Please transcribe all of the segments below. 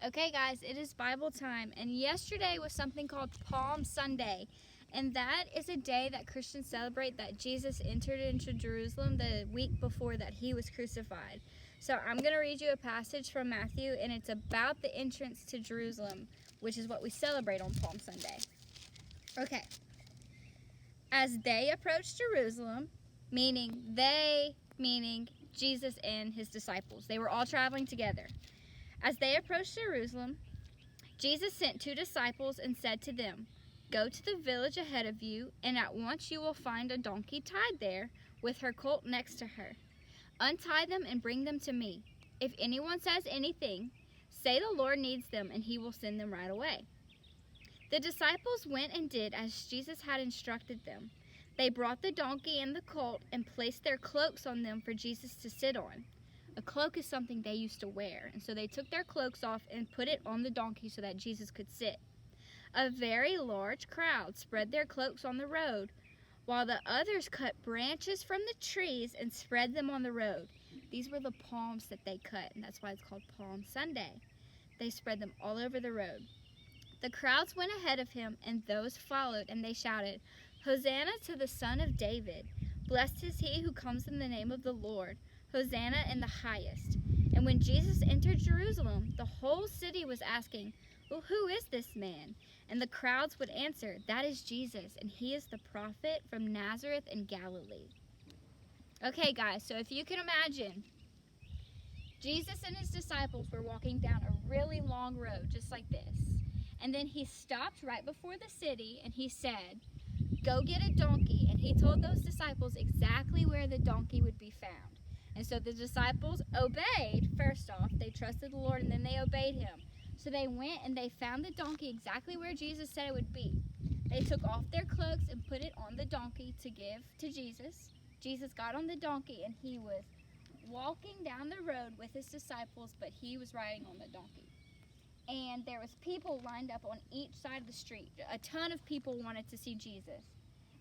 Okay guys, it is Bible time, and yesterday was something called Palm Sunday, and that is a day that Christians celebrate that Jesus entered into Jerusalem the week before that he was crucified. So I'm going to read you a passage from Matthew, and it's about the entrance to Jerusalem, which is what we celebrate on Palm Sunday. Okay. As they approached Jerusalem, meaning Jesus and his disciples, they were all traveling together. As they approached Jerusalem, Jesus sent 2 disciples and said to them, "Go to the village ahead of you, and at once you will find a donkey tied there, with her colt next to her. Untie them and bring them to me. If anyone says anything, say the Lord needs them, and he will send them right away." The disciples went and did as Jesus had instructed them. They brought the donkey and the colt and placed their cloaks on them for Jesus to sit on. A cloak is something they used to wear, and so they took their cloaks off and put it on the donkey so that Jesus could sit. A very large crowd spread their cloaks on the road, while the others cut branches from the trees and spread them on the road. These were the palms that they cut, and that's why it's called Palm Sunday. They spread them all over the road. The crowds went ahead of him, and those followed, and they shouted, "Hosanna to the Son of David! Blessed is he who comes in the name of the Lord! Hosanna in the highest!" And when Jesus entered Jerusalem, the whole city was asking, "Well, who is this man?" And the crowds would answer, "That is Jesus, and he is the prophet from Nazareth in Galilee." Okay, guys, so if you can imagine, Jesus and his disciples were walking down a really long road, just like this. And then he stopped right before the city, and he said, "Go get a donkey." And he told those disciples exactly where the donkey would be found. And so the disciples obeyed. First off, they trusted the Lord, and then they obeyed him. So they went and they found the donkey exactly where Jesus said it would be. They took off their cloaks and put it on the donkey to give to Jesus. Jesus got on the donkey, and he was walking down the road with his disciples, but he was riding on the donkey. And there was people lined up on each side of the street. A ton of people wanted to see Jesus.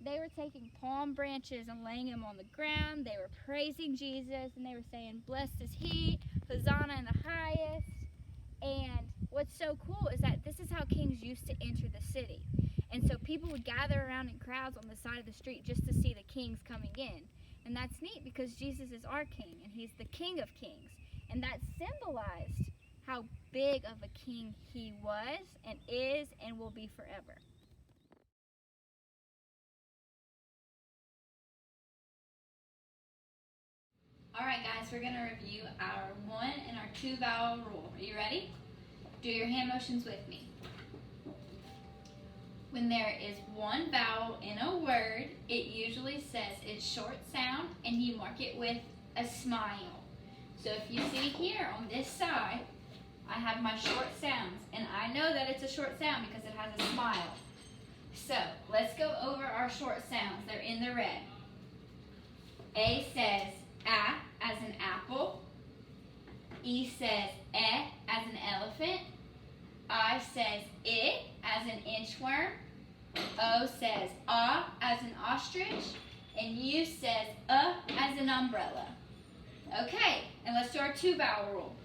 They were taking palm branches and laying them on the ground. They were praising Jesus, and they were saying, "Blessed is he, Hosanna in the highest." And what's so cool is that this is how kings used to enter the city. And so people would gather around in crowds on the side of the street just to see the kings coming in. And that's neat because Jesus is our king, and he's the King of Kings. And that symbolized how big of a king he was and is and will be forever. Alright guys, we're going to review our 1 and our 2 vowel rule. Are you ready? Do your hand motions with me. When there is 1 vowel in a word, it usually says its short sound, and you mark it with a smile. So if you see here on this side, I have my short sounds, and I know that it's a short sound because it has a smile. So let's go over our short sounds. They're in the red. A says A as an apple. E says E as an elephant. I says I as an inchworm. O says A as an ostrich. And U says as an umbrella. Okay, and let's do our 2 vowel rule.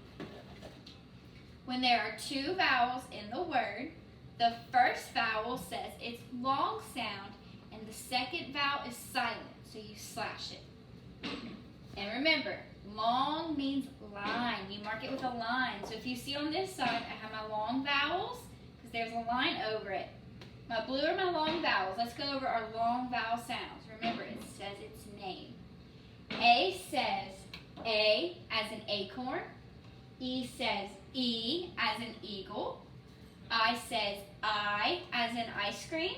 When there are 2 vowels in the word, the first vowel says its long sound, and the second vowel is silent, so you slash it. And remember, long means line. You mark it with a line. So if you see on this side, I have my long vowels, because there's a line over it. My blue are my long vowels. Let's go over our long vowel sounds. Remember, it says its name. A says A as an acorn. E says E as an eagle. I says I as an ice cream.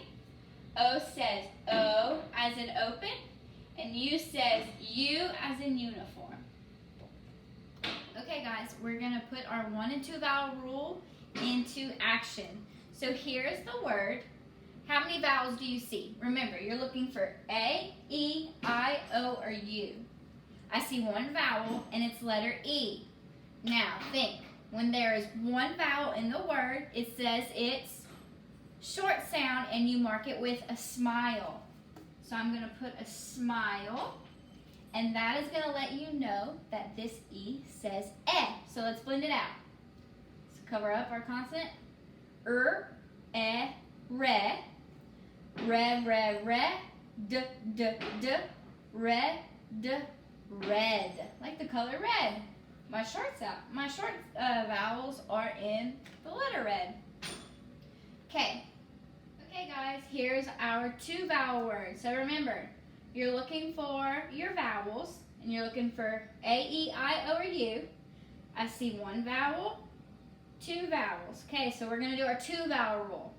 O says O as an open. And U says U as in uniform. Okay guys, we're going to put our 1 and 2 vowel rule into action. So here's the word. How many vowels do you see? Remember, you're looking for A, E, I, O, or U. I see 1 vowel, and it's letter E. Now think, when there is 1 vowel in the word, it says it's short sound, and you mark it with a smile. So I'm going to put a smile, and that is going to let you know that this E says E. So let's blend it out. So cover up our consonant. Re, re, d, red, red, like the color red. My short vowels are in the letter red. Okay, guys, here's our 2 vowel words. So remember, you're looking for your vowels, and you're looking for A, E, I, O, or U. I see 1 vowel, 2 vowels. Okay, so we're going to do our 2 vowel rule.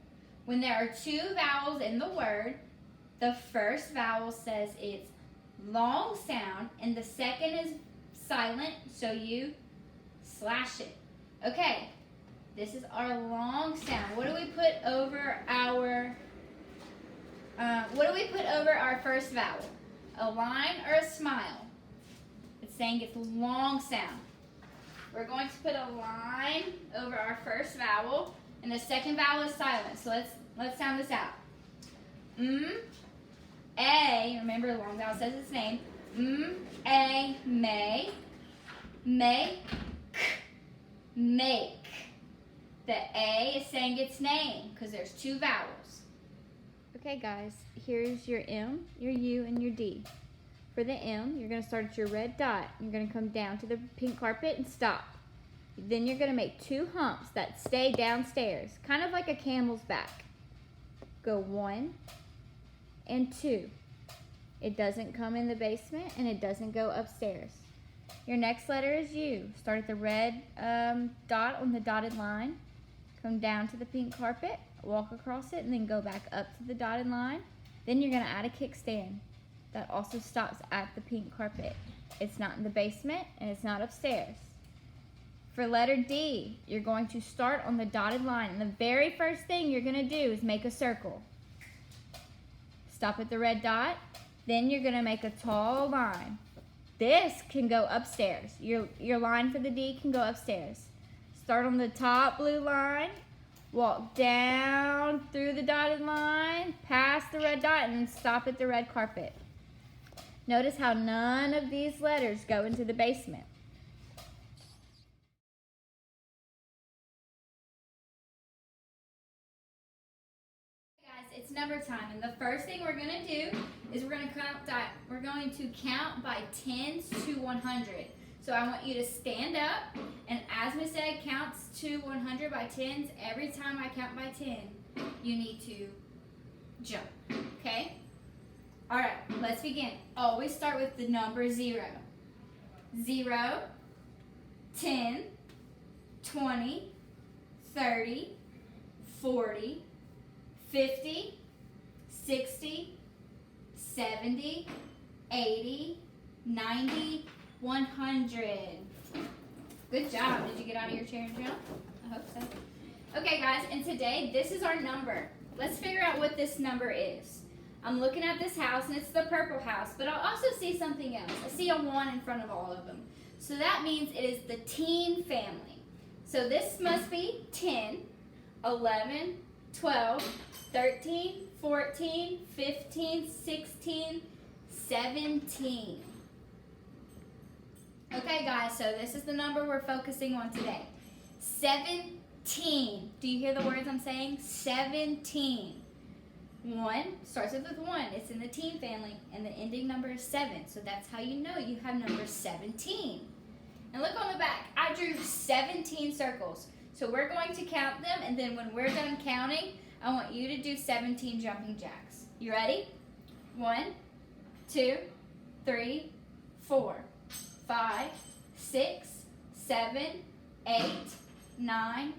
When there are 2 vowels in the word, the first vowel says it's long sound, and the second is silent, so you slash it. Okay, this is our long sound. What do we put over our first vowel? A line or a smile? It's saying it's long sound. We're going to put a line over our first vowel, and the second vowel is silent. So let's sound this out. A, remember the long vowel says its name. A, may, make. The A is saying its name because there's 2 vowels. Okay, guys, here's your M, your U, and your D. For the M, you're going to start at your red dot. You're going to come down to the pink carpet and stop. Then you're going to make 2 humps that stay downstairs, kind of like a camel's back. Go 1 and 2. It doesn't come in the basement, and it doesn't go upstairs. Your next letter is U. Start at the red dot on the dotted line. Come down to the pink carpet, walk across it, and then go back up to the dotted line. Then you're going to add a kickstand. That also stops at the pink carpet. It's not in the basement, and it's not upstairs. For letter D, you're going to start on the dotted line, and the very first thing you're going to do is make a circle. Stop at the red dot, then you're going to make a tall line. This can go upstairs. Your line for the D can go upstairs. Start on the top blue line, walk down through the dotted line, past the red dot, and then stop at the red carpet. Notice how none of these letters go into the basement. Guys, it's number time, and the first thing we're going to do is we're going to count by tens to 100. So I want you to stand up, and as Miss Egg counts to 100 by tens, every time I count by 10, you need to jump, okay? All right, let's begin. Always start with the number 0. 0, 10, 20, 30, 40, 50, 60, 70, 80, 90, 100. Good job. Did you get out of your chair and jump? I hope so. Okay, guys, and today this is our number. Let's figure out what this number is. I'm looking at this house, and it's the purple house, but I'll also see something else. I see a 1 in front of all of them. So that means it is the teen family. So this must be 10, 11, 12, 13, 14, 15, 16, 17. Okay, guys, so this is the number we're focusing on today. 17. Do you hear the words I'm saying? 17. 1 starts with 1. It's in the teen family, and the ending number is 7. So that's how you know you have number 17. And look on the back. I drew 17 circles. So we're going to count them, and then when we're done counting, I want you to do 17 jumping jacks. You ready? 1, 2, 3, 4, 5, 6, 7, 8, 9,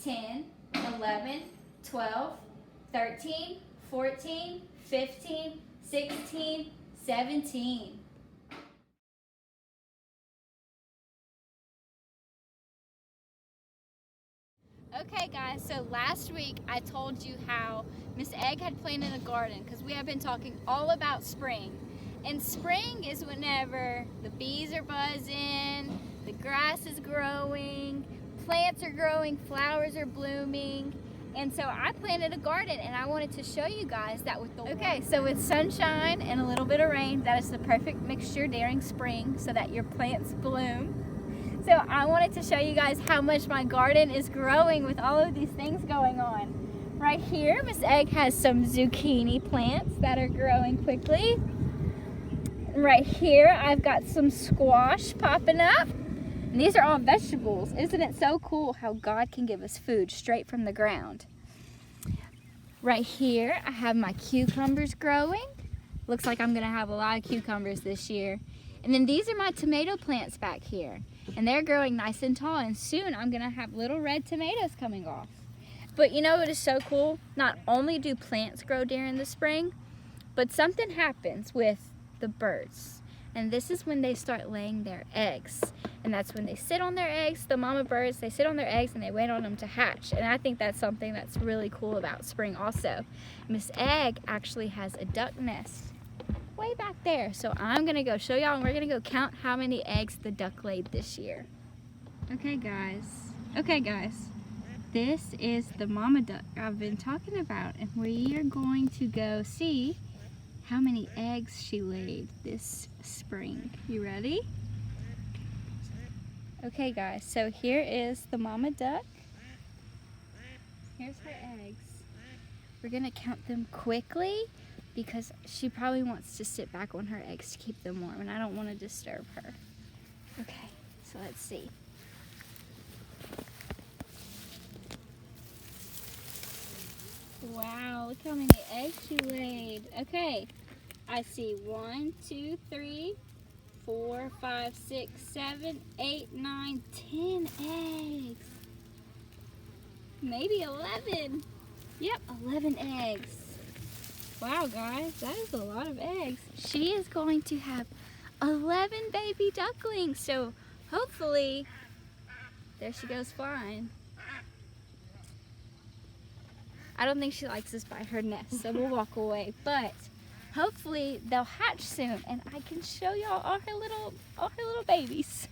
10, 11, 12, 13, 14, 15, 16, 17. Okay, guys, so last week I told you how Miss Egg had planted a garden because we have been talking all about spring. And spring is whenever the bees are buzzing, the grass is growing, plants are growing, flowers are blooming. And so I planted a garden, and I wanted to show you guys that with the so with sunshine and a little bit of rain, that is the perfect mixture during spring so that your plants bloom. So I wanted to show you guys how much my garden is growing with all of these things going on. Right here, Miss Egg has some zucchini plants that are growing quickly. Right here, I've got some squash popping up. And these are all vegetables. Isn't it so cool how God can give us food straight from the ground? Right here, I have my cucumbers growing. Looks like I'm gonna have a lot of cucumbers this year. And then these are my tomato plants back here. And they're growing nice and tall, and soon I'm gonna have little red tomatoes coming off. But you know what is so cool? Not only do plants grow during the spring, but something happens with the birds. And this is when they start laying their eggs. And that's when they sit on their eggs, the mama birds, they sit on their eggs and they wait on them to hatch. And I think that's something that's really cool about spring also. Miss Egg actually has a duck nest way back there. So I'm gonna go show y'all, and we're gonna go count how many eggs the duck laid this year. Okay guys, this is the mama duck I've been talking about, and we are going to go see how many eggs she laid this spring. You ready? Okay guys, so here is the mama duck. Here's her eggs. We're gonna count them quickly because she probably wants to sit back on her eggs to keep them warm, and I don't want to disturb her. Okay, so let's see. Wow, look how many eggs she laid. Okay, I see 1, 2, 3, 4, 5, 6, 7, 8, 9, 10 eggs. Maybe 11. Yep, 11 eggs. Wow, guys, that is a lot of eggs. She is going to have 11 baby ducklings. So hopefully, there she goes flying. I don't think she likes us by her nest, so we'll walk away. But hopefully they'll hatch soon, and I can show y'all all her little babies.